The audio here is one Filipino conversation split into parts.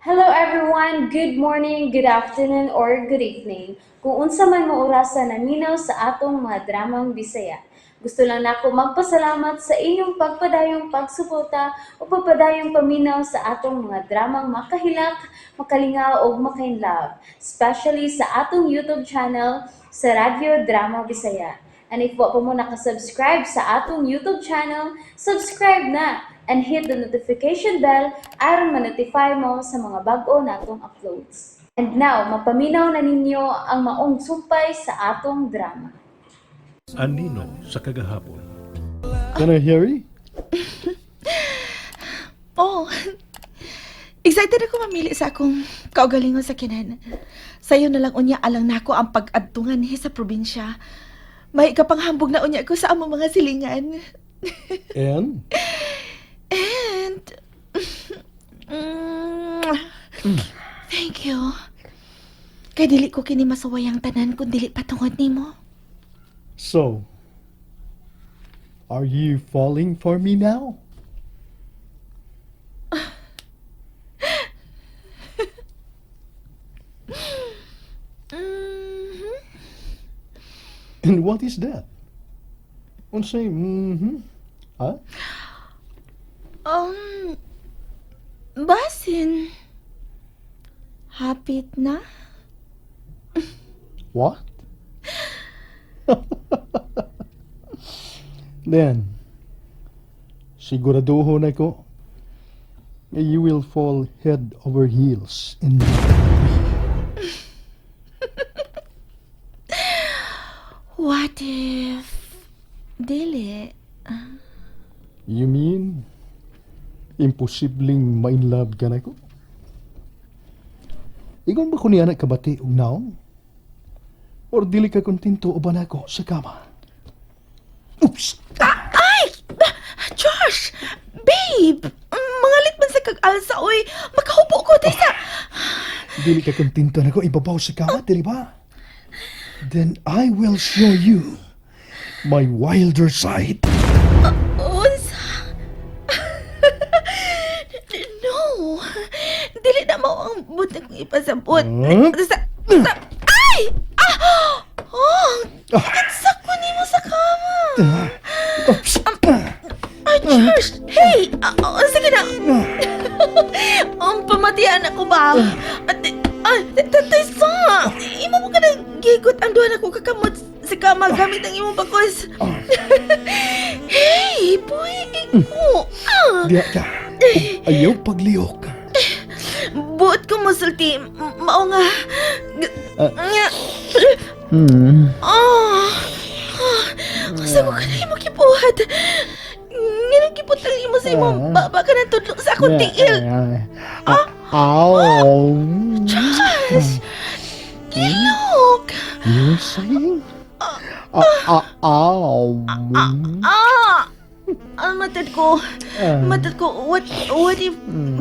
Hello everyone, good morning, good afternoon, or good evening. Kung unsa man mo orasan naminaw sa atong mga dramang Bisaya. Gusto lang nako magpasalamat sa inyong pagpadayong pagsuporta o pagpadayong paminaw sa atong mga dramang makahilak, makalingaw o makainlove, especially sa atong YouTube channel sa Radyo Drama Bisaya. And if wa pa mo nakasubscribe sa atong YouTube channel, subscribe na and hit the notification bell aron ma-notify mo sa mga bag-o natong uploads. And now, mapaminaw na ninyo ang maong sumpay sa atong drama. Anino sa kagahapon. Can I hear you? Oh, excited ako mamili sa akong kaugalingon sa kinan. Sayo na lang unya alang nako ang pag-adtungan ni sa probinsya. May kapanghambog na unya ko sa among mga silingan. And? And thank you. Kay dili ko kini masawayang tanan kung dili patungod nimo. So, are you falling for me now? Mhm. And what is that? Unsay Huh? Basin. Hapit na? What? Then, siguraduho na ko na you will fall head over heels in love. What if dili? You mean, imposibleng ma-inlove ka na ko? Ingon ba ko niya na kabati og naong? Or dili ka kontento uban ako sa kama? Oops! Ay! Josh! Babe! Mangalit man sa kag-alsa, oy! Makahubo ko, Tessa! Dili ka kontento na ko ibabaw sa kama, dili ba? Then I will show you my wilder side. Unsa? No! Dili na mo ang buti kong ipasabot. Ay! Oh! Kinsak ko nimo sa kama! Oops! Ay, Josh! Hey! Sige na! Ang pamatian ako ba? Tessa! Imo mo ka nang gigot ang duha na ko kakamot sa kama gamit ang imong bakos. Hey! Puwi ko! Diya ka. Ayaw pagliyok. Buot ko masulti. Mao nga. Asa ko ka na imo kibuhat? Nga kiputang imo sa imong baba ka na tudlo sa akong tiil. Ow! Josh! Gilok! You're saying? Ow! Matad ko. What if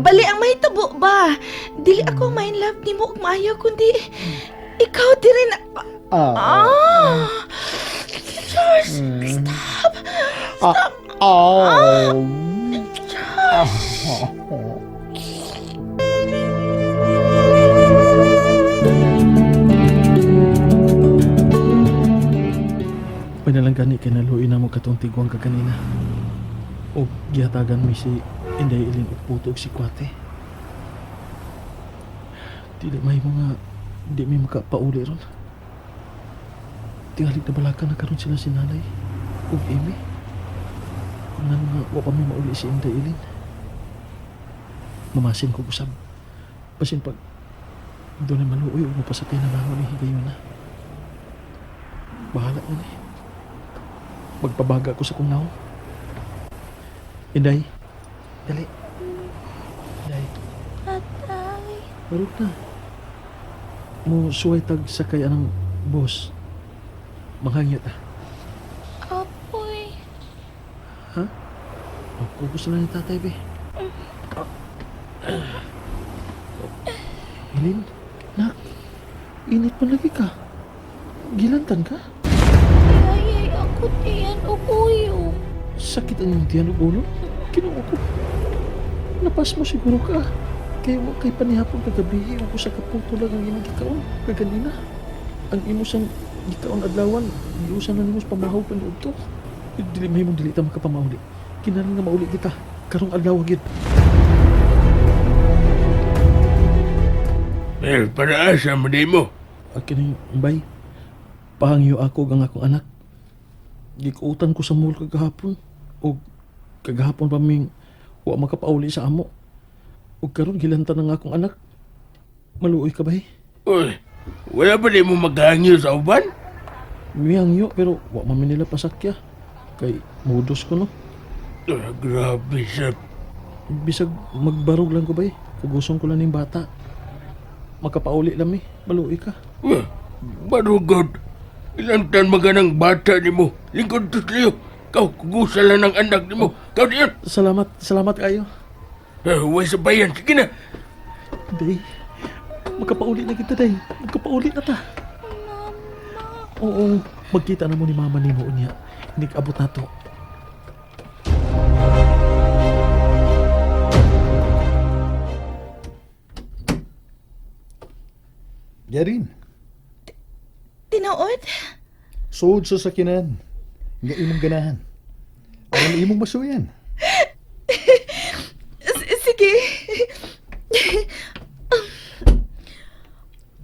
bali ang mahitabo ba? Dili ako main love nimo ug maayo kundi ikaw diri na. Josh! Stop! Ow! Panalang gani kinaluin na mo katong tigwang ka kanina. O gihatagan mi si Inday Iling og puto og si Kwate. Dili may mga di may makapauli ron. Tingali na balakan na karon sila si Nanay ug Amy. Kung nga wa pa may mauli si Inday Iling. Mamasin ko usab. Basin pag doon ay maluoy o mapasakay na bangon ni Higayon na. Bahala na ni. Magpabaga ko sa kong naong. Inday. Dali. Inday. Atay. Marot na. Mo suway tag sakay anang boss. Manghangit ah. Apoy. Ha? Ako gusto na ni tatay be. Hilin, nak. Init pa lagi ka. Gilantan ka? Ayay ako tiyan o kuyo. Sakit ang iyong tiyan o ulo? Kinuha ko. Napas mo siguro ka. Kaya mo kay panihapon kagabi, ko sa kaputo lang ang imong gikaon kaganina. Ang imo sang gikaon adlawan, giusan na nimo sa pamahaw pa to. Dili may mong dili ta makapamauli. Kinahanglan nga mauli kita karong adlaw gid. Para asa mo di mo? Akin bay. Pahangyo ako ang akong anak. Gikuutan ko sa mall kagahapon. O kagahapon pa ming wa makapauli sa amo. O karon gilantan ng akong anak. Maluoy ka bay? Uy, wala ba di mo maghangyo sa uban? Miyangyo pero wa man nila pasakya. Kay modus ko no. Grabe sa... Bisag magbarog lang ko bay. Kagusong ko lang ng bata. Makapauli lang maluoy ka. Barugod. Ilang tan maganang bata ni mo. Lingkod tutliyo. Kau kugusa lang ng anak ni mo. Kau diyan. Salamat kayo. Huwag sa bayan. Sige na. Day, magkapauli na kita, Day. Magkapauli na ta. Oo, magkita na mo ni mama ni mo niya. Hindi ka abot na to. Garin, Tinuod? sood sa sakinan. Nga imong ganahan. Aram imong masuyan. Sige.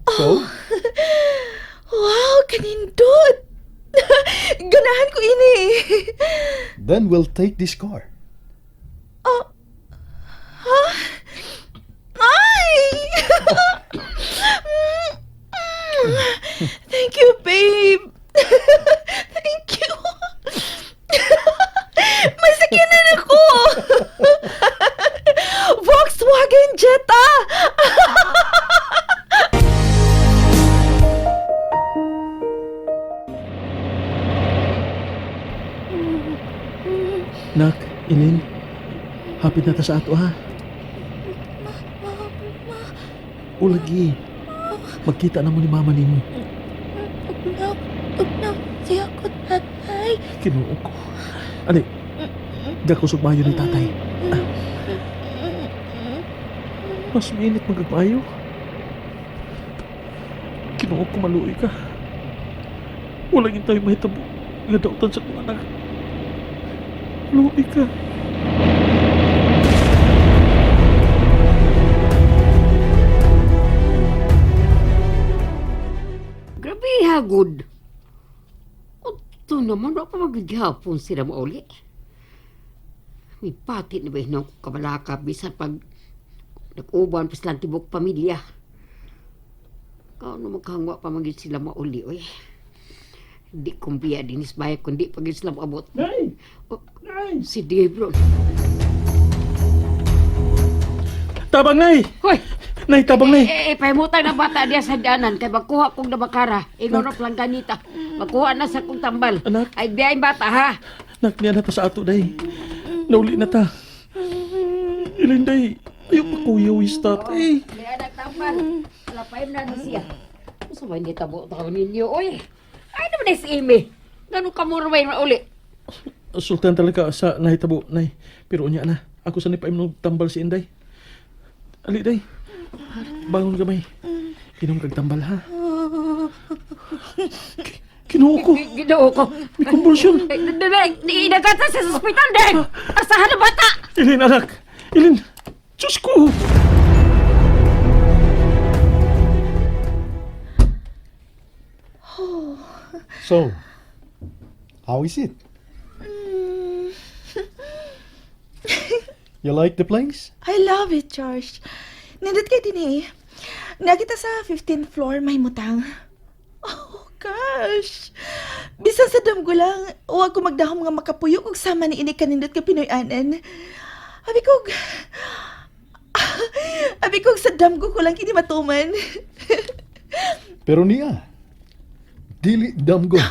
So, Wow, kanindot. Ganahan ko ini. then we'll take this car. Ay! Thank you, babe. Thank you. May sakyanan ako. Volkswagen Jetta. Nak, Ilin, hapit na ta sa ato ha. O lagi, magkita na mo ni mama ni mo. Ugnaw, siya ko, tatay. Kinuo ko. Ali, gakusog mayo ni tatay. Ah. Mas mainit magagmayo. Kinuo ko maluoy ka. Wala gin tayo mahitabo. Nga dautan sa kong anak. Maluoy ka. Grabe hagod. Ito naman, wala pa magigihapon sila mauli. May pati na ba yun ng kabalaka bisan pag nag-uban pa silang tibok pamilya. Kano maghangwa pa magiging sila mauli, oy. Hindi kong biya dinis bayak kundi pag sila maabot. Nay! Oh, Nay! si Gabriel. Tabang, Nay! Hoy! Nay, tabang, Nay! Pahimutang na bata diya sa danan kay magkuha kong nabakara. Ikaw na planganita. Magkuha na sa kong tambal. Anak. Ay, biyahin bata, ha? Nak, niya na ta sa ato, Day. Nauli na ta. Ilin, Day. Ayaw pa kuya wistat. Eh. May anak tambal. Alapayim na siya. Gusto ba hindi tabo taon ninyo, oy? Ay naman si Amy. Ganun ka mura ba yung uli? Sultan talaga sa nahitabo, Nay. Pero unya na. Ako sa nipaim nung tambal si Inday. Ali, Day. Bangon gamay. Inom kag tambal, ha? Kinuha ko. Ginoo ko. May convulsion. Inagata sa ospital din. Asahan na bata. Ilin, anak. Ilin. Diyos ko. So, how is it? You like the place? I love it, George. Nindot kay din eh. Nakita sa 15th floor, may mutang. Oh, gosh. Bisan sa damgo lang, huwag ko magdahom nga makapuyo kung sama ni ini kanindot ka Pinoy-anan. Abi kog sa damgo ko lang kini matuman. Pero niya, dili damgo.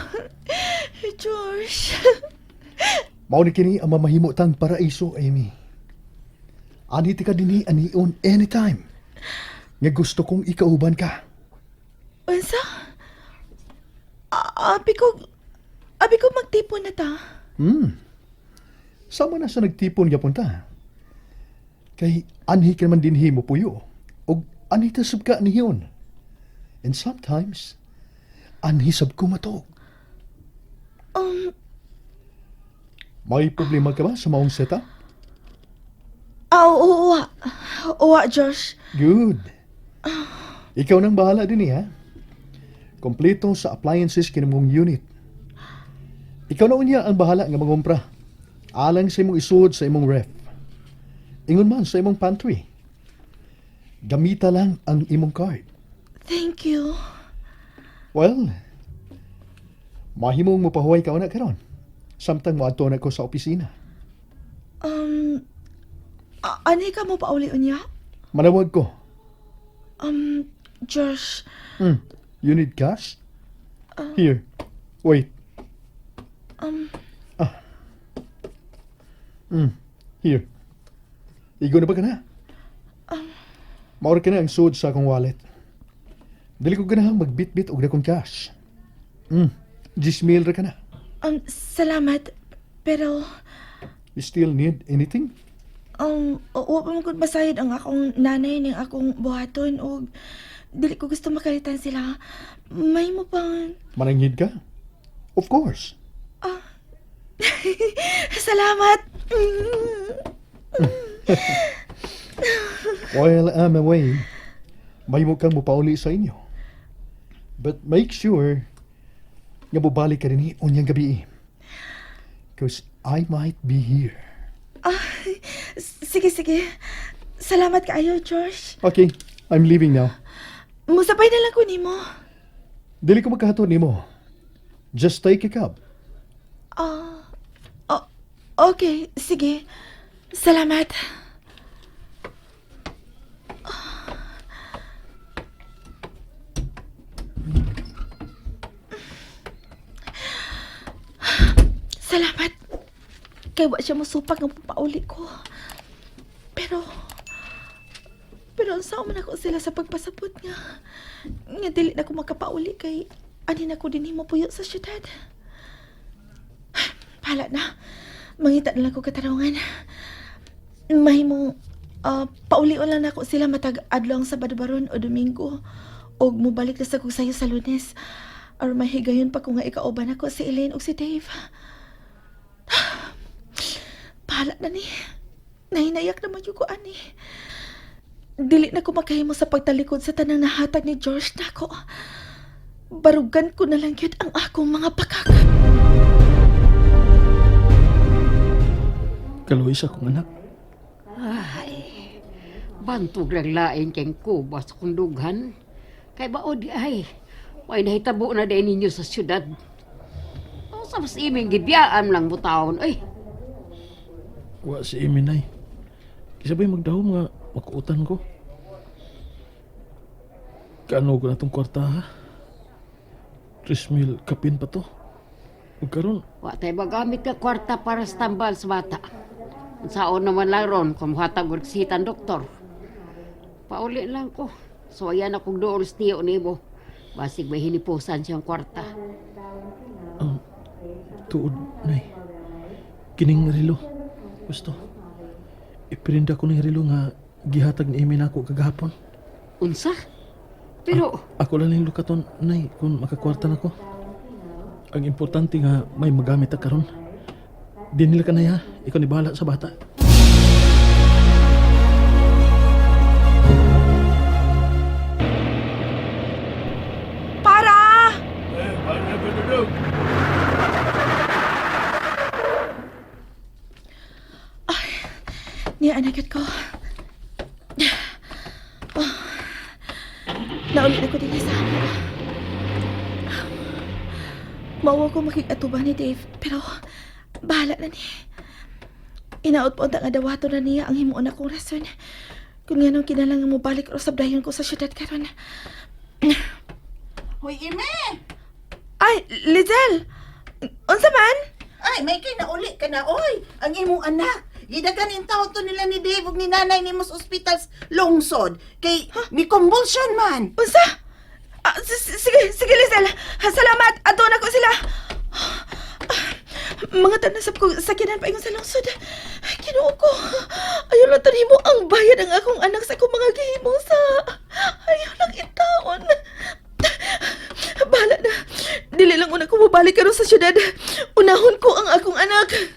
George. Mao ni kini ang mamahimo tang paraiso, Amy. Ani ti ka dinhi anion anytime. Nga gusto kong ikauban ka. Unsa? Abi ko magtipon na ta. Sama na sa nagtipon gyapon ta. Kay anhi ka naman din himo puyo. O anhi tasab ka niyon. And sometimes, anhi sab ko matog. May problema ka ba sa maong setup? Uwa. Uwa, Josh. Good. Ikaw nang bahala din ha? Kompleto sa appliances kinamong unit. Ikaw na unya ang bahala nga mangumpra. Alang sa imong isuod sa imong ref. Ingon man sa imong pantry. Gamita lang ang imong card. Thank you. Well, mahimong mopahuway ka na karon. Samtang moadto na ko sa opisina. Anay ka mo pa uli unya? Manawag ko. Josh. You need cash? Here. Wait. Here. Igo na ba ka na? Maura ka na ang suod sa akong wallet. Dali ko ganahang magbit-bit og dakong cash. 10,000 ra ka na. Salamat. Pero, You still need anything? wa pa magod masayod ang akong nanay ning akong buhaton o dili ko gusto makalitan sila. May mo pang... Mananghid ka? Of course. Salamat! While I'm away, mahimo kang mupauli sa inyo. But make sure nga bubalik ka rin unyang gabi. Because I might be here. Sige. Salamat kaayo, Josh. Okay, I'm leaving now. Musabay na lang ko nimo. Dili ko magkahatod nimo. Just take a cab. Okay, sige. Salamat. Salamat. Kaya wa siya masupag ng papauli ko. Pero ang sao man ako sila sa pagpasabot nga. Nga dili na ko makapauli kay anin ako din himo puyo sa syudad. Pala na. Mangita na lang ko katarungan. Mahimong pauli lang ako sila matag adlaw ang Sabado baron o Domingo. O mubalik na sa kong sayo sa Lunes. Or mahigayon pa ko nga ikauban ako si Elaine o si Dave. Pala na ni. Nahinayak naman yung ko ani. Dili na ko makahimo sa pagtalikod sa tanang nahatag ni George na ako. Barugan ko na lang yun ang akong mga pakaka. Kalois akong anak. Ay, bantog lang lain keng kubas kung dughan. Kay baod ay, may nahitabo na din ninyo sa syudad. O sa mas iming gibiyaan lang mo taon, ay. Wa si Iminay. Kisabay magdahom nga makuutan ko. Kaano ko na itong kwarta ha? 3,000 kapin pa to. Huwag karon. Wa tayo magamit ka kwarta para sa tambal sa bata. Saon naman lang ron kung hatag og sitan doktor. Pauli lang ko. So ayan akong doon stiyo ni mo. Basig may hinipusan siyang kwarta. Tuod, nay. Kining relo. Gusto. Ipirinda ko ng relo nga gihatag ni Imin ako kagahapon. Unsa? Pero, Ako lang yung lukaton, nay, kung makakwarta na ko. Ang importante nga may magamit na karon. Di nila ka na ya. Ikaw ni bahala sa bata. Para! Niya anagat ko. Naulit ako din sa amo. Mauwa ko makikatuba ni Dave, pero bahala na ni. Inaot po ang dawato na niya ang himuon akong rason. Kung nga nung kinalangan mo balik o sabdayon ko sa syudad karon. Hoy, Ime! Ay, Lizel! Unsa man? Ay, may kay nauli ka na, oy! Ang imong anak! Gidagan in taon to nila ni Dave ug ni nanay ni Mos Hospitals lungsod. Kay ni convulsion man! Unsa? Sige, Lizel. Salamat. Ato na ko sila. Mga tanasap ko sakinan pa ingon sa lungsod. Kinuo ko. Ayaw lang tanimo ang bayad ang akong anak sa akong mga gihimo sa... Ayaw lang itaon. Bahala na. Dili lang una ko mabalik karon sa syudad. Unahon ko ang akong anak.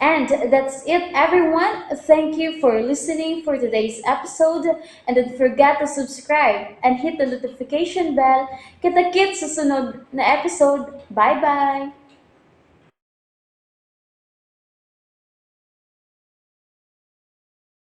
And that's it, everyone. Thank you for listening for today's episode. And don't forget to subscribe and hit the notification bell. Kita-kits sa sunod na episode. Bye-bye!